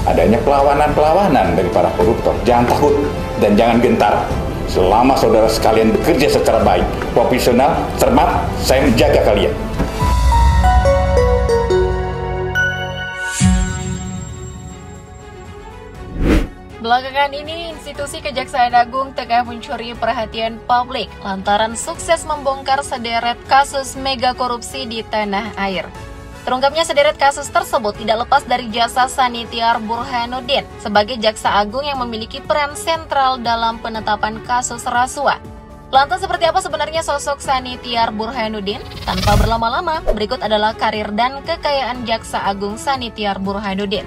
adanya perlawanan dari para koruptor. Jangan takut dan jangan gentar. Selama saudara sekalian bekerja secara baik, profesional, cermat, saya menjaga kalian. Belakangan ini, institusi Kejaksaan Agung tengah mencuri perhatian publik lantaran sukses membongkar sederet kasus mega korupsi di tanah air. Terungkapnya sederet kasus tersebut tidak lepas dari jasa Sanitiar Burhanuddin sebagai jaksa agung yang memiliki peran sentral dalam penetapan kasus rasuah. Lantas seperti apa sebenarnya sosok Sanitiar Burhanuddin? Tanpa berlama-lama, berikut adalah karir dan kekayaan jaksa agung Sanitiar Burhanuddin.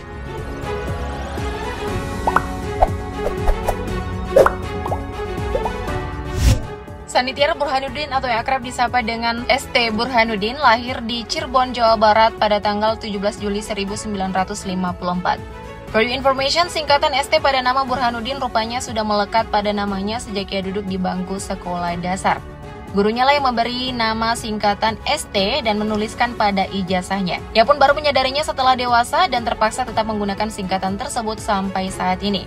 Sanitiar Burhanuddin atau yang akrab disapa dengan ST Burhanuddin lahir di Cirebon, Jawa Barat pada tanggal 17 Juli 1954. For your information, singkatan ST pada nama Burhanuddin rupanya sudah melekat pada namanya sejak ia duduk di bangku sekolah dasar. Gurunya lah yang memberi nama singkatan ST dan menuliskan pada ijazahnya. Ia pun baru menyadarinya setelah dewasa dan terpaksa tetap menggunakan singkatan tersebut sampai saat ini.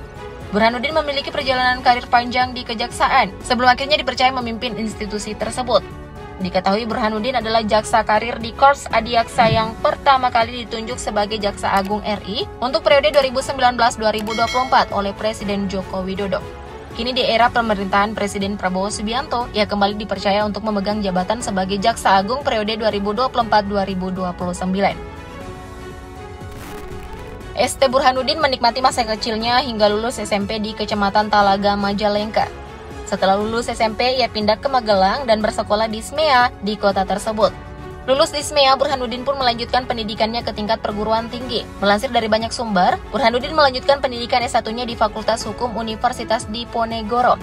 Burhanuddin memiliki perjalanan karir panjang di kejaksaan sebelum akhirnya dipercaya memimpin institusi tersebut. Diketahui Burhanuddin adalah jaksa karir di Korps Adiaksa yang pertama kali ditunjuk sebagai Jaksa Agung RI untuk periode 2019-2024 oleh Presiden Joko Widodo. Kini di era pemerintahan Presiden Prabowo Subianto, ia kembali dipercaya untuk memegang jabatan sebagai Jaksa Agung periode 2024-2029. ST Burhanuddin menikmati masa kecilnya hingga lulus SMP di Kecamatan Talaga, Majalengka. Setelah lulus SMP, ia pindah ke Magelang dan bersekolah di SMEA di kota tersebut. Lulus di SMEA, Burhanuddin pun melanjutkan pendidikannya ke tingkat perguruan tinggi. Melansir dari banyak sumber, Burhanuddin melanjutkan pendidikan S1-nya di Fakultas Hukum Universitas Diponegoro.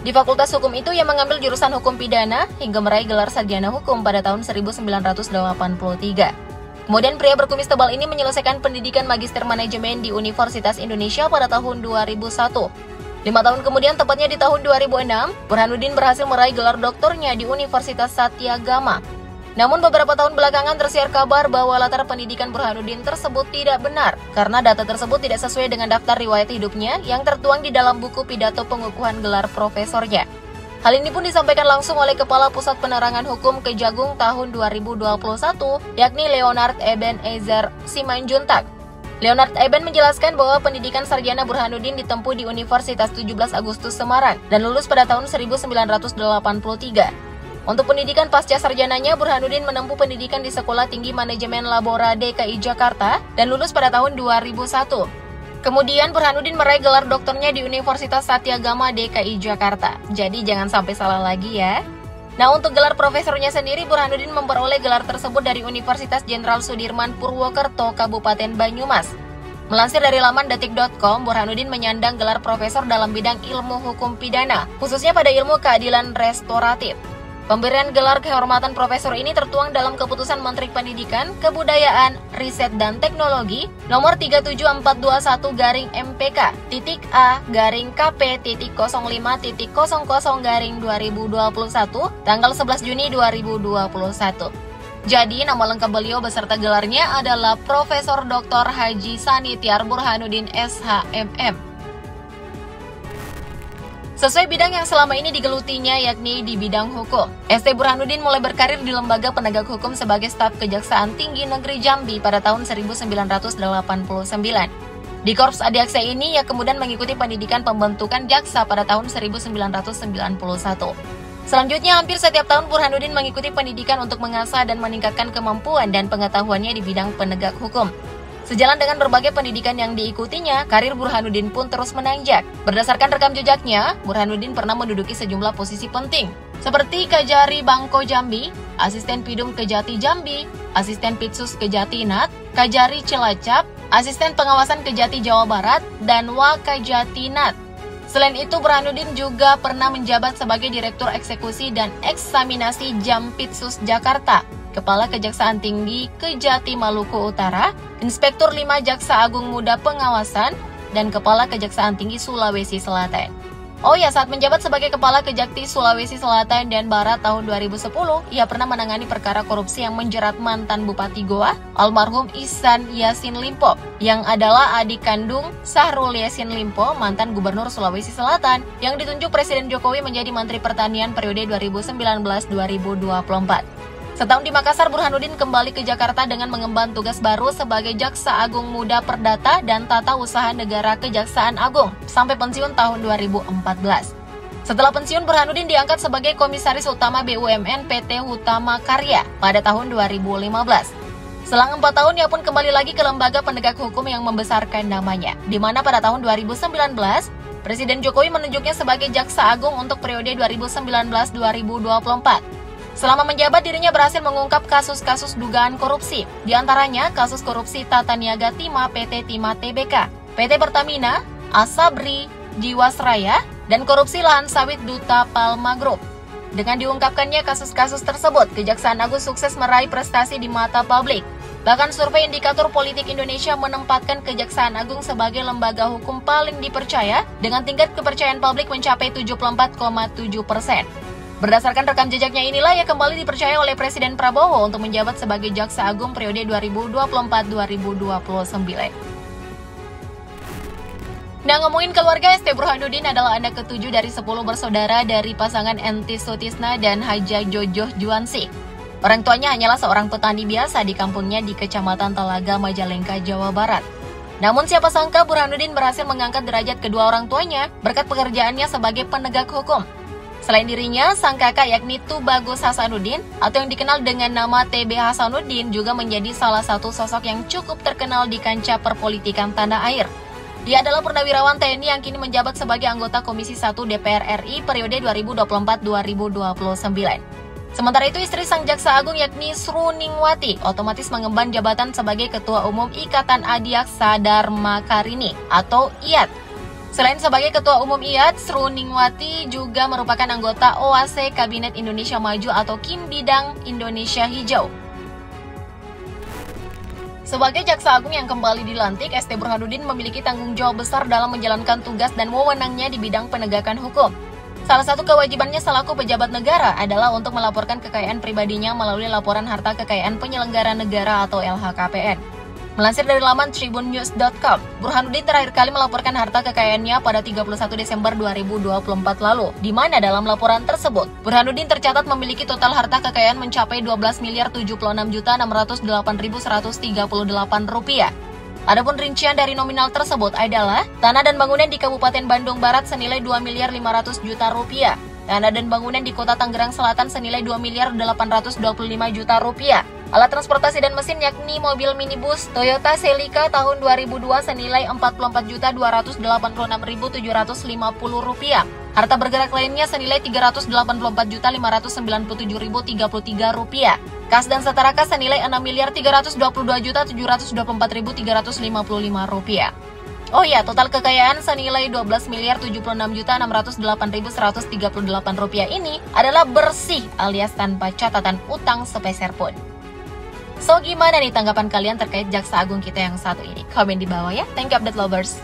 Di Fakultas Hukum itu, ia mengambil jurusan Hukum Pidana hingga meraih gelar sarjana hukum pada tahun 1983. Kemudian pria berkumis tebal ini menyelesaikan pendidikan Magister Manajemen di Universitas Indonesia pada tahun 2001. 5 tahun kemudian, tepatnya di tahun 2006, Burhanuddin berhasil meraih gelar doktornya di Universitas Satyagama. Namun beberapa tahun belakangan tersiar kabar bahwa latar pendidikan Burhanuddin tersebut tidak benar, karena data tersebut tidak sesuai dengan daftar riwayat hidupnya yang tertuang di dalam buku pidato pengukuhan gelar profesornya. Hal ini pun disampaikan langsung oleh Kepala Pusat Penerangan Hukum Kejagung tahun 2021, yakni Leonard Eben Ezer Simanjuntak. Leonard Eben menjelaskan bahwa pendidikan sarjana Burhanuddin ditempuh di Universitas 17 Agustus Semarang dan lulus pada tahun 1983. Untuk pendidikan pasca sarjananya, Burhanuddin menempuh pendidikan di Sekolah Tinggi Manajemen Labora DKI Jakarta dan lulus pada tahun 2001. Kemudian Burhanuddin meraih gelar doktornya di Universitas Satyagama DKI Jakarta. Jadi jangan sampai salah lagi ya. Nah, untuk gelar profesornya sendiri, Burhanuddin memperoleh gelar tersebut dari Universitas Jenderal Sudirman Purwokerto, Kabupaten Banyumas. Melansir dari laman detik.com, Burhanuddin menyandang gelar profesor dalam bidang ilmu hukum pidana, khususnya pada ilmu keadilan restoratif. Pemberian gelar kehormatan profesor ini tertuang dalam Keputusan Menteri Pendidikan, Kebudayaan, Riset dan Teknologi nomor 37421-KP.A/KP.05.00/2021 tanggal 11 Juni 2021. Jadi, nama lengkap beliau beserta gelarnya adalah Profesor Dr. Haji Sanitiar Burhanuddin SHMM. Sesuai bidang yang selama ini digelutinya, yakni di bidang hukum. ST Burhanuddin mulai berkarir di Lembaga Penegak Hukum sebagai staf Kejaksaan Tinggi Negeri Jambi pada tahun 1989. Di Korps Adiaksa ini, ia kemudian mengikuti pendidikan pembentukan jaksa pada tahun 1991. Selanjutnya, hampir setiap tahun Burhanuddin mengikuti pendidikan untuk mengasah dan meningkatkan kemampuan dan pengetahuannya di bidang penegak hukum. Sejalan dengan berbagai pendidikan yang diikutinya, karir Burhanuddin pun terus menanjak. Berdasarkan rekam jejaknya, Burhanuddin pernah menduduki sejumlah posisi penting, seperti Kajari Bangko Jambi, Asisten Pidum Kejati Jambi, Asisten Pitsus Kejati Nat, Kajari Cilacap, Asisten Pengawasan Kejati Jawa Barat, dan Wakajati Nat. Selain itu, Burhanuddin juga pernah menjabat sebagai Direktur Eksekusi dan Eksaminasi Jampitsus Jakarta, Kepala Kejaksaan Tinggi Kejati Maluku Utara, Inspektur 5 Jaksa Agung Muda Pengawasan, dan Kepala Kejaksaan Tinggi Sulawesi Selatan. Oh ya, saat menjabat sebagai Kepala Kejati Sulawesi Selatan dan Barat tahun 2010, ia pernah menangani perkara korupsi yang menjerat mantan Bupati Goa, almarhum Ihsan Yassin Limpo, yang adalah adik kandung Syahrul Yassin Limpo, mantan Gubernur Sulawesi Selatan, yang ditunjuk Presiden Jokowi menjadi Menteri Pertanian periode 2019-2024. Setahun di Makassar, Burhanuddin kembali ke Jakarta dengan mengemban tugas baru sebagai Jaksa Agung Muda Perdata dan Tata Usaha Negara Kejaksaan Agung sampai pensiun tahun 2014. Setelah pensiun, Burhanuddin diangkat sebagai Komisaris Utama BUMN PT Hutama Karya pada tahun 2015. Selang 4 tahun, ia pun kembali lagi ke lembaga penegak hukum yang membesarkan namanya, di mana pada tahun 2019, Presiden Jokowi menunjuknya sebagai Jaksa Agung untuk periode 2019-2024. Selama menjabat, dirinya berhasil mengungkap kasus-kasus dugaan korupsi, di antaranya kasus korupsi Tata Niaga Timah PT Timah Tbk, PT Pertamina, Asabri, Jiwasraya, dan korupsi lahan sawit Duta Palma Group. Dengan diungkapkannya kasus-kasus tersebut, Kejaksaan Agung sukses meraih prestasi di mata publik. Bahkan survei Indikator Politik Indonesia menempatkan Kejaksaan Agung sebagai lembaga hukum paling dipercaya dengan tingkat kepercayaan publik mencapai 74,7%. Berdasarkan rekam jejaknya inilah ia kembali dipercaya oleh Presiden Prabowo untuk menjabat sebagai Jaksa Agung periode 2024-2029. Nah, ngomongin keluarga, ST Burhanuddin adalah anak ke-7 dari 10 bersaudara dari pasangan Entis Sutisna dan Haja Jojoh Juansi. Orang tuanya hanyalah seorang petani biasa di kampungnya di Kecamatan Talaga, Majalengka, Jawa Barat. Namun siapa sangka Burhanuddin berhasil mengangkat derajat kedua orang tuanya berkat pekerjaannya sebagai penegak hukum. Selain dirinya, sang kakak yakni Tubagus Hasanuddin atau yang dikenal dengan nama TB Hasanuddin juga menjadi salah satu sosok yang cukup terkenal di kancah perpolitikan tanah air. Dia adalah purnawirawan TNI yang kini menjabat sebagai anggota Komisi 1 DPR RI periode 2024-2029. Sementara itu, istri sang Jaksa Agung yakni Sruningwati otomatis mengemban jabatan sebagai Ketua Umum Ikatan Adiaksa Dharma Karini atau IAD. Selain sebagai Ketua Umum IAD, Sruningwati juga merupakan anggota OAC Kabinet Indonesia Maju atau KIM Bidang Indonesia Hijau. Sebagai Jaksa Agung yang kembali dilantik, ST Burhanuddin memiliki tanggung jawab besar dalam menjalankan tugas dan wewenangnya di bidang penegakan hukum. Salah satu kewajibannya selaku pejabat negara adalah untuk melaporkan kekayaan pribadinya melalui laporan harta kekayaan penyelenggara negara atau LHKPN. Melansir dari laman tribunnews.com, Burhanuddin terakhir kali melaporkan harta kekayaannya pada 31 Desember 2024 lalu, di mana dalam laporan tersebut, Burhanuddin tercatat memiliki total harta kekayaan mencapai Rp12.076.600.138. Adapun rincian dari nominal tersebut adalah tanah dan bangunan di Kabupaten Bandung Barat senilai Rp2.500.000.000, tanah dan bangunan di Kota Tangerang Selatan senilai Rp2.825.000.000, alat transportasi dan mesin yakni mobil minibus Toyota Celica tahun 2002 senilai Rp44.286.750. Harta bergerak lainnya senilai Rp384.597.033. Kas dan setara kas senilai Rp6.322.722.355. Oh ya, total kekayaan senilai Rp12.076.608.138 ini adalah bersih alias tanpa catatan utang sepeser pun. So, gimana nih tanggapan kalian terkait Jaksa Agung kita yang satu ini? Komen di bawah ya. Thank you update lovers.